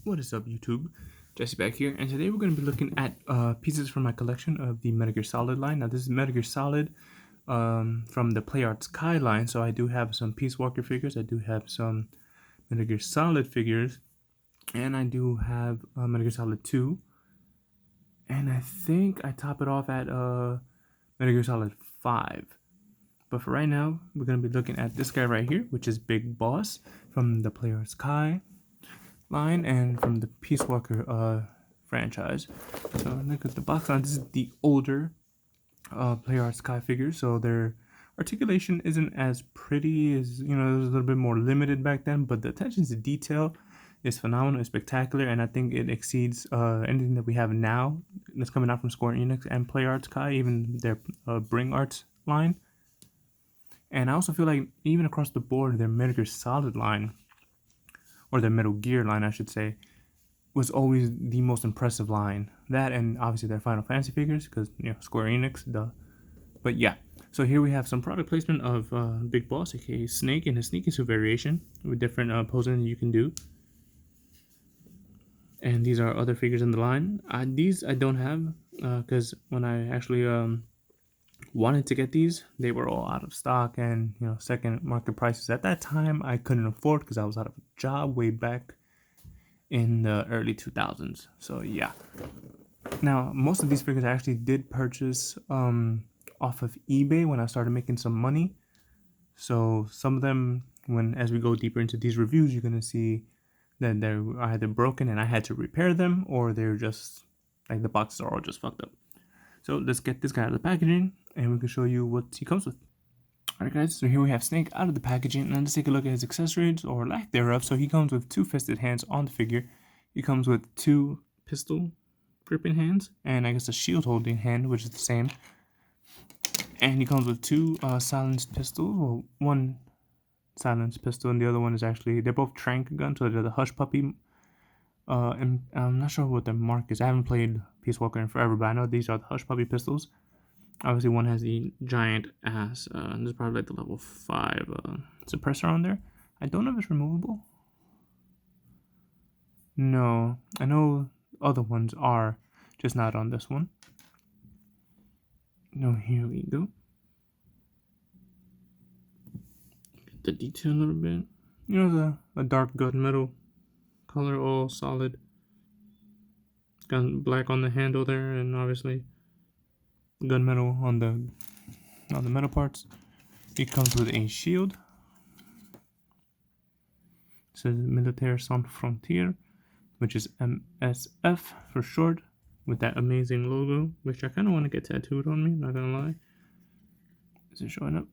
What is up, YouTube? Jesse back here, and today we're going to be looking at pieces from my collection of the Metal Gear Solid line. Now, this is Metal Gear Solid from the PlayArts Kai line, so I do have some Peace Walker figures, I do have some Metal Gear Solid figures, and I do have Metal Gear Solid 2, and I think I top it off at Metal Gear Solid 5. But for right now, we're going to be looking at this guy right here, which is Big Boss from the PlayArts Kai line and from the Peace Walker franchise. So look at the box line. This is the older PlayArts Kai figures, so their articulation isn't as pretty as, it was a little bit more limited back then, but the attention to detail is phenomenal, it's spectacular, and I think it exceeds anything that we have now that's coming out from Square Enix and PlayArts Kai, even their Bring Arts line. And I also feel like even across the board, their Metal Gear Solid line, or their Metal Gear line, I should say, was always the most impressive line. That and obviously their Final Fantasy figures, because, Square Enix, duh. But yeah, so here we have some product placement of Big Boss, aka Snake, in his sneaking suit variation, with different posing you can do. And these are other figures in the line. These I don't have, because when I actually wanted to get these, they were all out of stock, and second market prices at that time I couldn't afford because I was out of a job way back in the early 2000s. So yeah, now most of these figures I actually did purchase off of eBay when I started making some money. So some of them, as we go deeper into these reviews, you're gonna see that they're either broken and I had to repair them, or they're just like the boxes are all just fucked up. So let's get this guy out of the packaging and we can show you what he comes with. Alright guys, so here we have Snake out of the packaging, and let's take a look at his accessories, or lack thereof. So he comes with 2 fisted hands on the figure. He comes with 2 pistol gripping hands, and I guess a shield holding hand, which is the same. And he comes with 2 silenced pistols, well, 1 silenced pistol and the other one is actually, they're both trank guns, so they're the Hush Puppy. And I'm not sure what the mark is. I haven't played Peace Walker in forever, but I know these are the Hush Puppy pistols. Obviously, one has the giant ass. There's probably like the level 5 suppressor on there. I don't know if it's removable. No, I know other ones are, just not on this one. No, here we go. Get the detail a little bit. A dark gunmetal color, all solid. Gun black on the handle there, and obviously gunmetal on the metal parts. It comes with a shield. It says Militaire Sans Frontières, which is MSF for short, with that amazing logo, which I kind of want to get tattooed on me, not gonna lie. Is it showing up?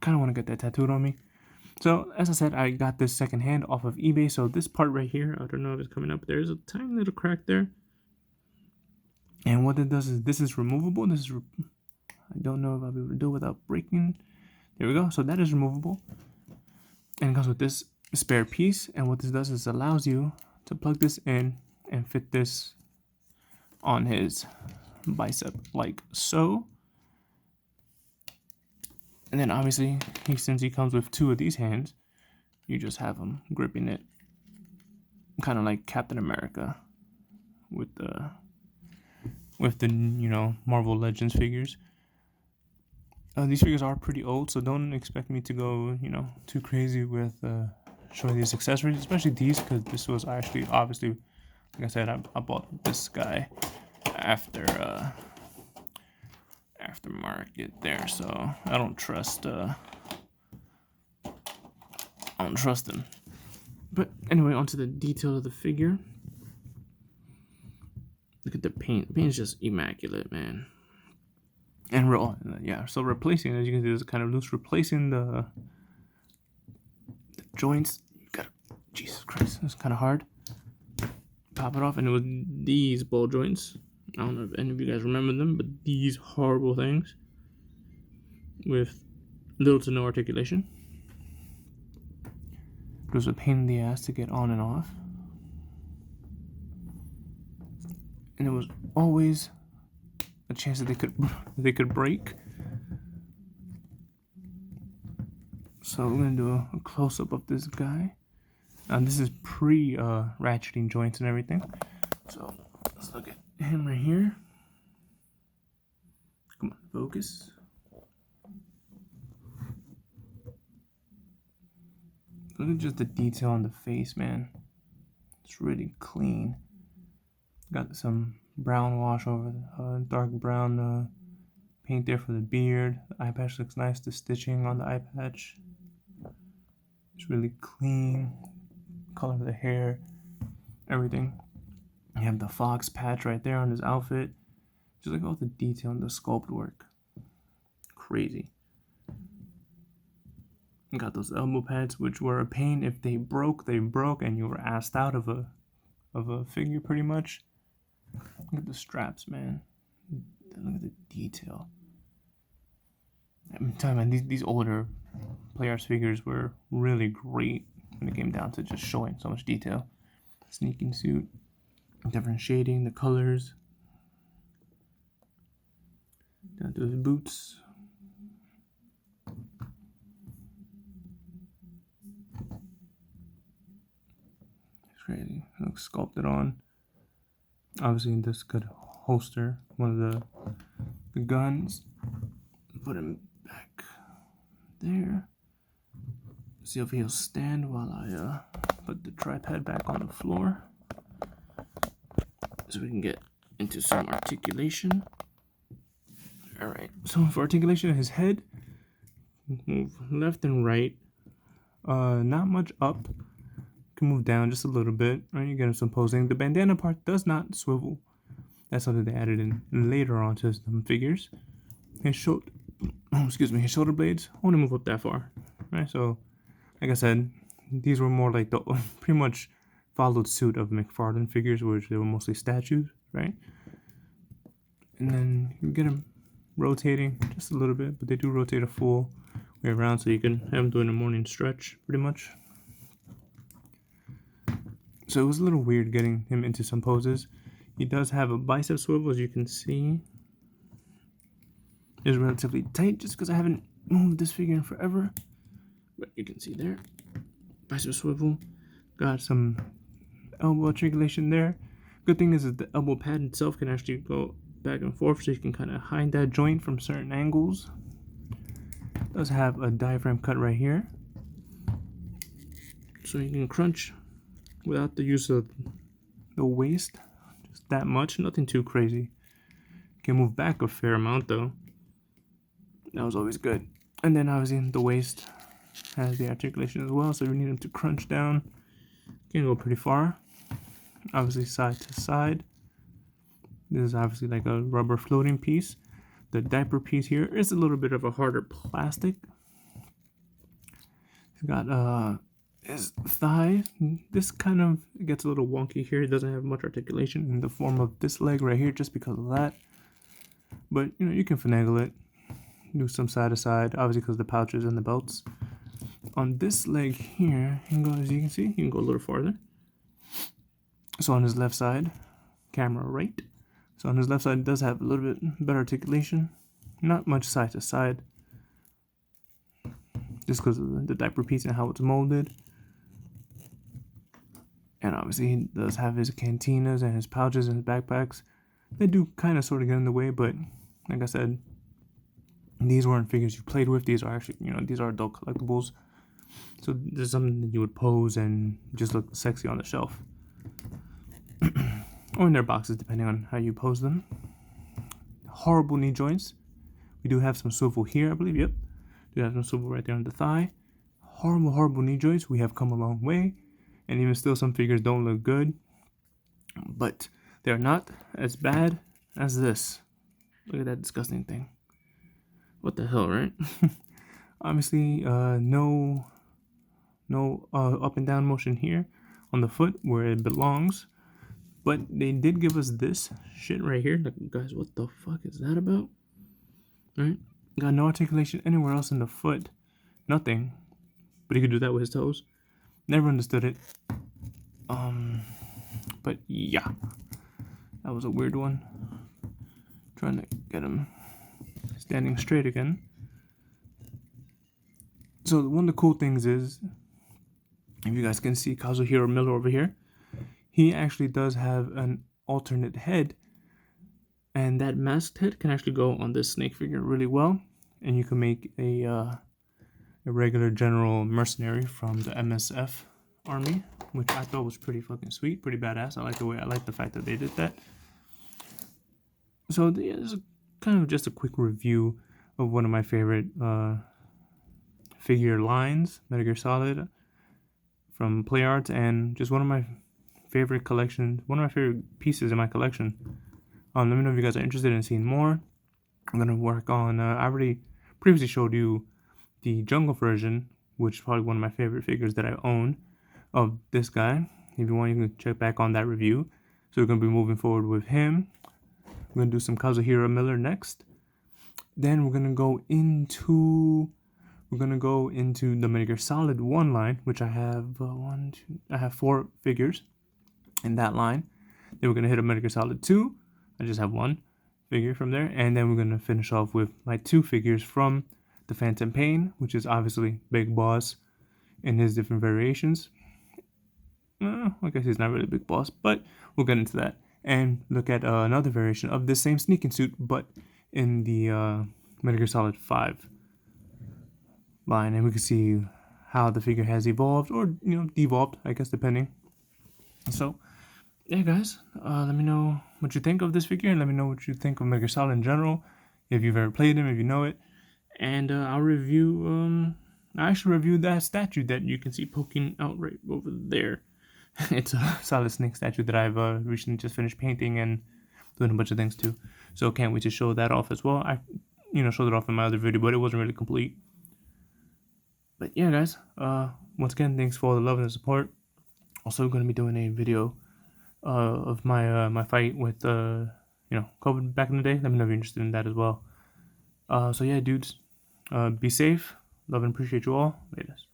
Kind of want to get that tattooed on me. So, as I said, I got this secondhand off of eBay. So this part right here, I don't know if it's coming up. There's a tiny little crack there. And what it does is, this is removable. I don't know if I'll be able to do it without breaking. There we go. So that is removable. And it comes with this spare piece. And what this does is allows you to plug this in and fit this on his bicep like so. And then obviously, since he comes with 2 of these hands, you just have him gripping it, kind of like Captain America with the Marvel Legends figures. These figures are pretty old, so don't expect me to go too crazy with showing these accessories, especially these, because this was actually, obviously, like I said, I bought this guy aftermarket there, so I don't trust him. But anyway, onto the detail of the figure. Look at the paint. The paint is just immaculate, man. And so replacing, as you can see, is kind of loose. Replacing the joints, Jesus Christ, it's kind of hard. Pop it off, and it was these ball joints. I don't know if any of you guys remember them, but these horrible things with little to no articulation. It was a pain in the ass to get on and off. And it was always a chance that they could break. So we're gonna do a close-up of this guy. This is pre-ratcheting joints and everything. So let's look at him right here. Come on, focus. Look at just the detail on the face, man. It's really clean. Got some brown wash over the dark brown paint there for the beard. The eye patch looks nice. The stitching on the eye patch. It's really clean. Color of the hair, everything. You have the fox patch right there on his outfit. Just like all the detail and the sculpt work. Crazy. Got those elbow pads, which were a pain. If they broke, and you were asked out of a figure pretty much. Look at the straps, man. Look at the detail. I'm telling you, man, these older Play Arts figures were really great when it came down to just showing so much detail. Sneaking suit, different shading, the colors. Down to his boots. It's crazy. It looks sculpted on. Obviously, this could holster one of the guns. Put him back there. See if he'll stand while I put the tripod back on the floor. So we can get into some articulation. Alright, so for articulation, his head, move left and right. Not much up. Can move down just a little bit. Right, you get him some posing. The bandana part does not swivel. That's something they added in later on to some figures. His his shoulder blades only move up that far. Right, so like I said, these were more like the pretty much followed suit of McFarlane figures, which they were mostly statues, right? And then you get them rotating just a little bit, but they do rotate a full way around, so you can have them doing a morning stretch, pretty much. So it was a little weird getting him into some poses. He does have a bicep swivel, as you can see. It's relatively tight, just because I haven't moved this figure in forever. But you can see there, bicep swivel. Got some elbow articulation there. Good thing is that the elbow pad itself can actually go back and forth, so you can kind of hide that joint from certain angles. It does have a diaphragm cut right here, so you can crunch without the use of the waist, just that much, nothing too crazy. Can move back a fair amount though. That was always good. And then obviously the waist has the articulation as well, so we need him to crunch down. Can go pretty far. Obviously side to side. This is obviously like a rubber floating piece. The diaper piece here is a little bit of a harder plastic. He's got his thigh. This kind of gets a little wonky here. It doesn't have much articulation in the form of this leg right here, just because of that. But you know, you can finagle it. Do some side to side, obviously because of the pouches and the belts. On this leg here, you can go, as you can see, you can go a little farther. So on his left side, camera right. So on his left side, it does have a little bit better articulation. Not much side to side, just because of the diaper piece and how it's molded. And obviously he does have his cantinas and his pouches and his backpacks. They do kind of sort of get in the way, but like I said, these weren't figures you played with. These are actually, you know, these are adult collectibles. So this is something that you would pose and just look sexy on the shelf. Or in their boxes, depending on how you pose them. Horrible knee joints. We do have some swivel here, I believe. Yep. We do have some swivel right there on the thigh. Horrible knee joints. We have come a long way. And even still, some figures don't look good. But they're not as bad as this. Look at that disgusting thing. What the hell, right? Obviously, no up and down motion here on the foot where it belongs. But they did give us this shit right here. Like, guys, what the fuck is that about? Right? Got no articulation anywhere else in the foot. Nothing. But he could do that with his toes. Never understood it. But yeah. That was a weird one. Trying to get him standing straight again. So one of the cool things is If you guys can see Kazuhiro Miller over here, he actually does have an alternate head, and that masked head can actually go on this snake figure really well, and you can make a regular general mercenary from the MSF army, which I thought was pretty fucking sweet, pretty badass. I like the fact that they did that. So this is kind of just a quick review of one of my favorite figure lines, Metal Gear Solid from PlayArts, and just one of my favorite pieces in my collection. Let me know if you guys are interested in seeing more. I'm gonna work on. I already previously showed you the jungle version, which is probably one of my favorite figures that I own of this guy. If you want, you can check back on that review. So we're gonna be moving forward with him. We're gonna do some Kazuhiro Miller next. Then we're gonna go into the Metal Gear Solid 1 line, which I have I have 4 figures in that line. Then we're gonna hit a Metal Gear Solid 2. I just have 1 figure from there, and then we're gonna finish off with my 2 figures from the Phantom Pain, which is obviously Big Boss in his different variations. I guess he's not really Big Boss, but we'll get into that and look at another variation of the same sneaking suit, but in the Metal Gear Solid 5 line, and we can see how the figure has evolved, or devolved, I guess, depending. So yeah, guys, let me know what you think of this figure, and let me know what you think of Metal Gear Solid in general, if you've ever played him, if you know it. And I'll review I actually reviewed that statue that you can see poking out right over there. It's a Solid Snake statue that I've recently just finished painting and doing a bunch of things too. So can't wait to show that off as well. I showed it off in my other video, but it wasn't really complete. But yeah, guys, once again, thanks for all the love and the support. Also going to be doing a video of my my fight with COVID back in the day. Let me know if you're interested in that as well. So yeah, dudes, be safe. Love and appreciate you all. Latest.